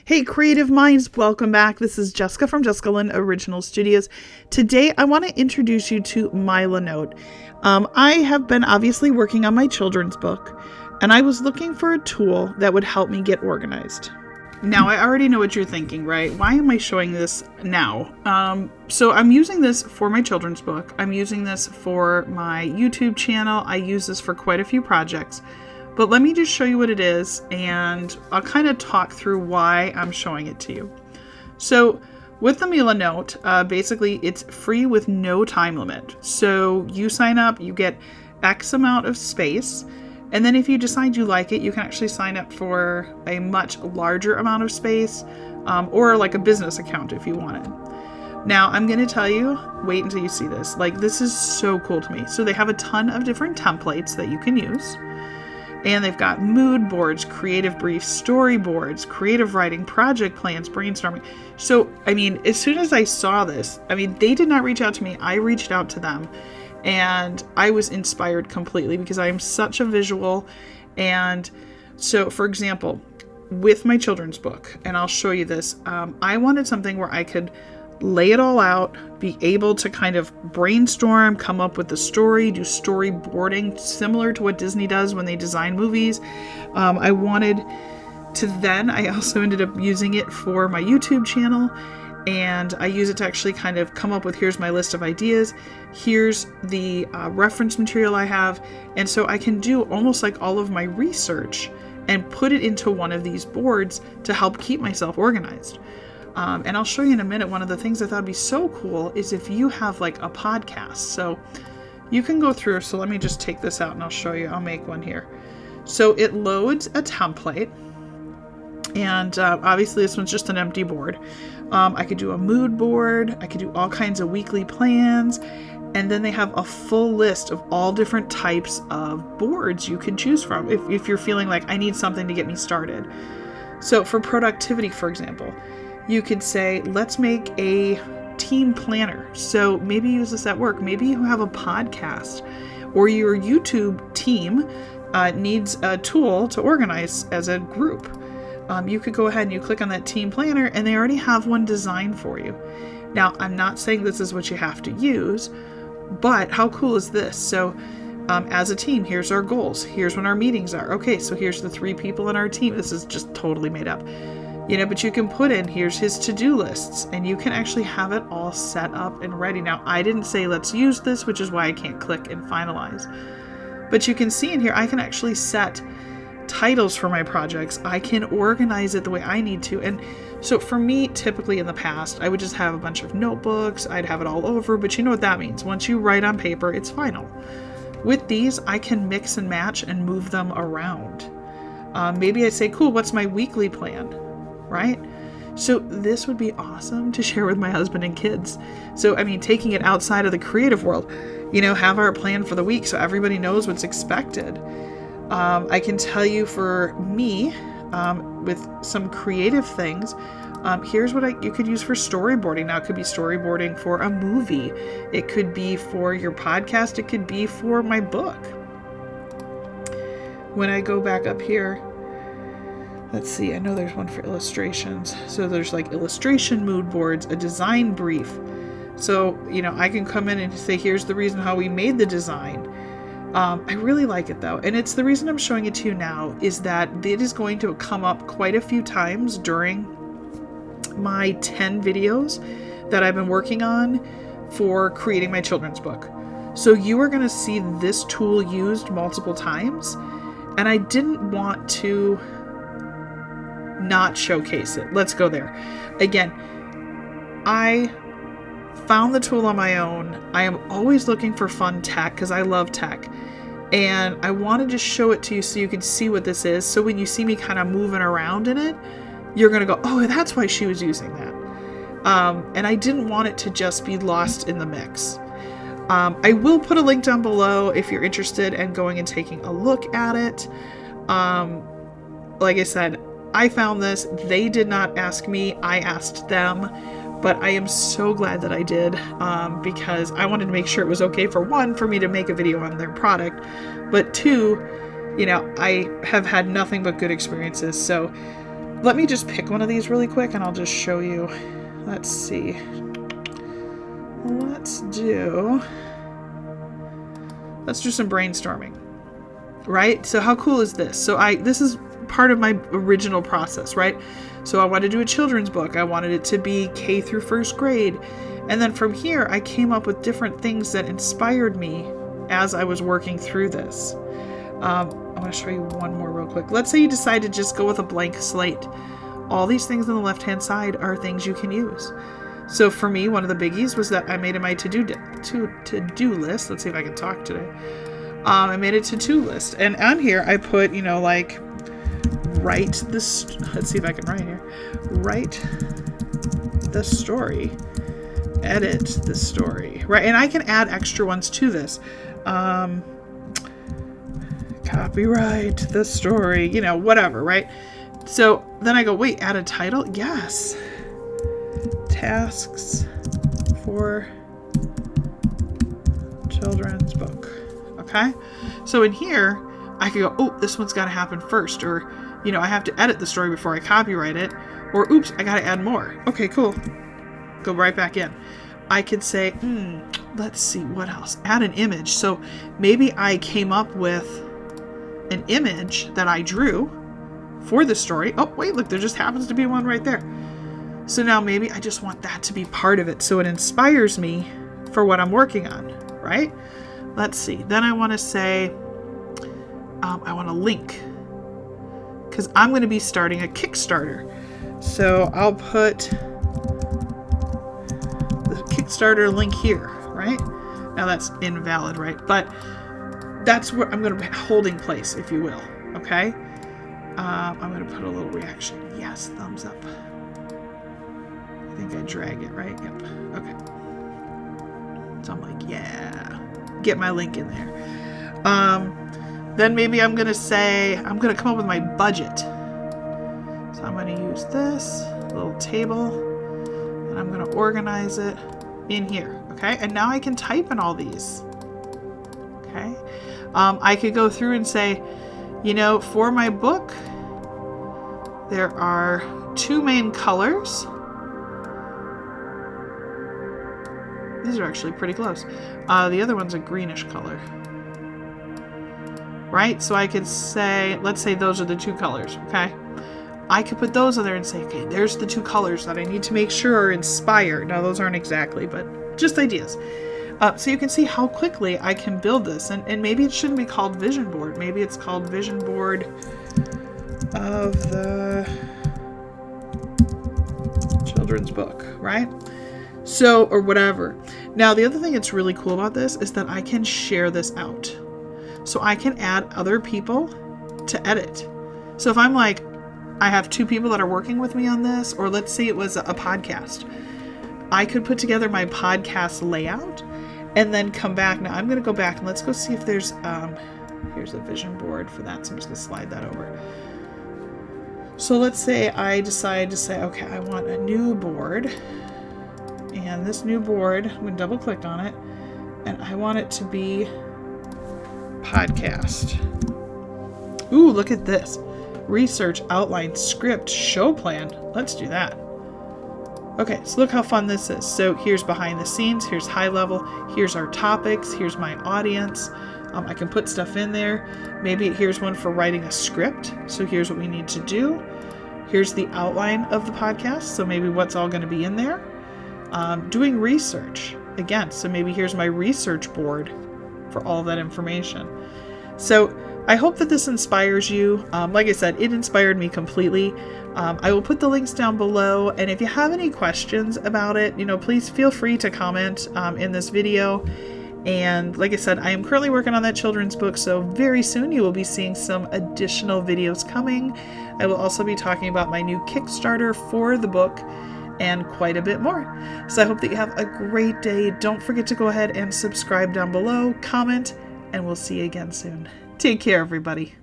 Hey, creative minds, welcome back. This is Jessica from JessicaLynnOriginal Studios. Today, I want to introduce you to Milanote. I have been obviously working on my children's book, and I was looking for a tool that would help me get organized. Now, I already know what you're thinking, right? Why am I showing this now? So I'm using this for my children's book. I'm using this for my YouTube channel. I use this for quite a few projects. But let me just show you what it is, and I'll kind of talk through why I'm showing it to you. So with the Milanote, basically it's free with no time limit. So you sign up, you get X amount of space, and then if you decide you like it, you can actually sign up for a much larger amount of space, or like a business account if you wanted. Now I'm going to tell you, wait until you see this. Like, this is so cool to me. So they have a ton of different templates that you can use. And they've got mood boards, creative briefs, storyboards, creative writing, project plans, brainstorming. So, I mean, as soon as I saw this, they did not reach out to me. I reached out to them, and I was inspired completely because I am such a visual. And so, for example, with my children's book, and I'll show you this, I wanted something where I could lay it all out, be able to kind of brainstorm, come up with the story, do storyboarding similar to what Disney does when they design movies. I wanted to then, I also ended up using it for my YouTube channel, and I use it to actually kind of come up with, here's my list of ideas, here's the reference material I have, and so I can do almost like all of my research and put it into one of these boards to help keep myself organized. And I'll show you in a minute, one of the things I thought would be so cool is if you have like a podcast. So you can go through, so let me just take this out and I'll show you, I'll make one here. So it loads a template, and obviously this one's just an empty board. I could do a mood board, I could do all kinds of weekly plans, and then they have a full list of all different types of boards you can choose from if you're feeling like I need something to get me started. So for productivity, for example, you could say, let's make a team planner. So maybe use this at work. Maybe you have a podcast, or your YouTube team needs a tool to organize as a group. You could go ahead and you click on that team planner, and they already have one designed for you. Now, I'm not saying this is what you have to use, but how cool is this? So as a team, here's our goals. Here's when our meetings are. Okay, so here's the 3 people in our team. This is just totally made up. But you can put in, here's his to-do lists, and you can actually have it all set up and ready. Now, I didn't say let's use this, which is why I can't click and finalize. But you can see in here, I can actually set titles for my projects. I can organize it the way I need to. And so for me, typically in the past, I would just have a bunch of notebooks. I'd have it all over, but you know what that means. Once you write on paper, it's final. With these, I can mix and match and move them around. Maybe I say, cool, what's my weekly plan? Right? So this would be awesome to share with my husband and kids. So, taking it outside of the creative world, have our plan for the week so everybody knows what's expected. I can tell you for me, with some creative things, here's what you could use for storyboarding. Now, it could be storyboarding for a movie. It could be for your podcast. It could be for my book. When I go back up here, let's see, I know there's one for illustrations. So there's like illustration mood boards, a design brief. So, I can come in and say, here's the reason how we made the design. I really like it though. And it's the reason I'm showing it to you now is that it is going to come up quite a few times during my 10 videos that I've been working on for creating my children's book. So you are going to see this tool used multiple times. And I didn't want to not showcase it. Let's go there. Again, I found the tool on my own. I am always looking for fun tech because I love tech. And I want to just show it to you so you can see what this is. So when you see me kind of moving around in it, you're going to go, oh, that's why she was using that. And I didn't want it to just be lost in the mix. I will put a link down below if you're interested in going and taking a look at it. Like I said, I found this. They did not ask me. I asked them. But I am so glad that I did, because I wanted to make sure it was okay, for one, for me to make a video on their product, but two, I have had nothing but good experiences. So let me just pick one of these really quick and I'll just show you. Let's see. Let's do some brainstorming, right? So how cool is this? So this is part of my original process, right? So I wanted to do a children's book. I wanted it to be K through first grade. And then from here, I came up with different things that inspired me as I was working through this. I want to show you one more real quick. Let's say you decide to just go with a blank slate. All these things on the left-hand side are things you can use. So for me, one of the biggies was that I made it my to-do list. Let's see if I can talk today. I made a to-do list. And on here, I put, like, write this. Let's see if I can write here. Write the story. Edit the story. Right? And I can add extra ones to this. Copyright the story. Whatever, right? So then I go, wait, add a title? Yes. Tasks for children's book. Okay? So in here, I could go, oh, this one's got to happen first. Or, I have to edit the story before I copyright it. Or, oops, I got to add more. Okay, cool. Go right back in. I could say, let's see, what else? Add an image. So maybe I came up with an image that I drew for the story. Oh, wait, look, there just happens to be one right there. So now maybe I just want that to be part of it so it inspires me for what I'm working on, right? Let's see. Then I want to say, I want to link because I'm going to be starting a Kickstarter. So I'll put the Kickstarter link here, right? Now that's invalid, right? But that's where I'm going to be holding place, if you will. Okay. I'm going to put a little reaction. Yes. Thumbs up. I think I drag it, right? Yep. Okay. So I'm like, yeah, get my link in there. Then maybe I'm going to say, I'm going to come up with my budget. So I'm going to use this little table and I'm going to organize it in here. Okay. And now I can type in all these. Okay. I could go through and say, for my book, there are 2 main colors. These are actually pretty close. The other one's a greenish color. Right? So I could say, let's say those are the 2 colors. Okay. I could put those on there and say, okay, there's the 2 colors that I need to make sure are inspired. Now, those aren't exactly, but just ideas. So you can see how quickly I can build this. And maybe it shouldn't be called Vision Board. Maybe it's called Vision Board of the children's book, right? So, or whatever. Now, the other thing that's really cool about this is that I can share this out. So I can add other people to edit. So if I'm like, I have 2 people that are working with me on this, or let's say it was a podcast, I could put together my podcast layout and then come back. Now I'm going to go back and let's go see if there's, here's a vision board for that. So I'm just going to slide that over. So let's say I decide to say, okay, I want a new board. And this new board, I'm going to double click on it. And I want it to be podcast. Ooh, look at this. Research, outline, script, show plan. Let's do that. Okay, so look how fun this is. So here's behind the scenes, here's high level, here's our topics, here's my audience. I can put stuff in there. Maybe here's one for writing a script. So here's what we need to do. Here's the outline of the podcast. So maybe what's all going to be in there. Doing research. Again, so maybe here's my research board for all of that information. So I hope that this inspires you. Like I said, it inspired me completely. I will put the links down below. And if you have any questions about it, please feel free to comment in this video. And like I said, I am currently working on that children's book. So very soon you will be seeing some additional videos coming. I will also be talking about my new Kickstarter for the book and quite a bit more. So I hope that you have a great day. Don't forget to go ahead and subscribe down below, comment, and we'll see you again soon. Take care, everybody.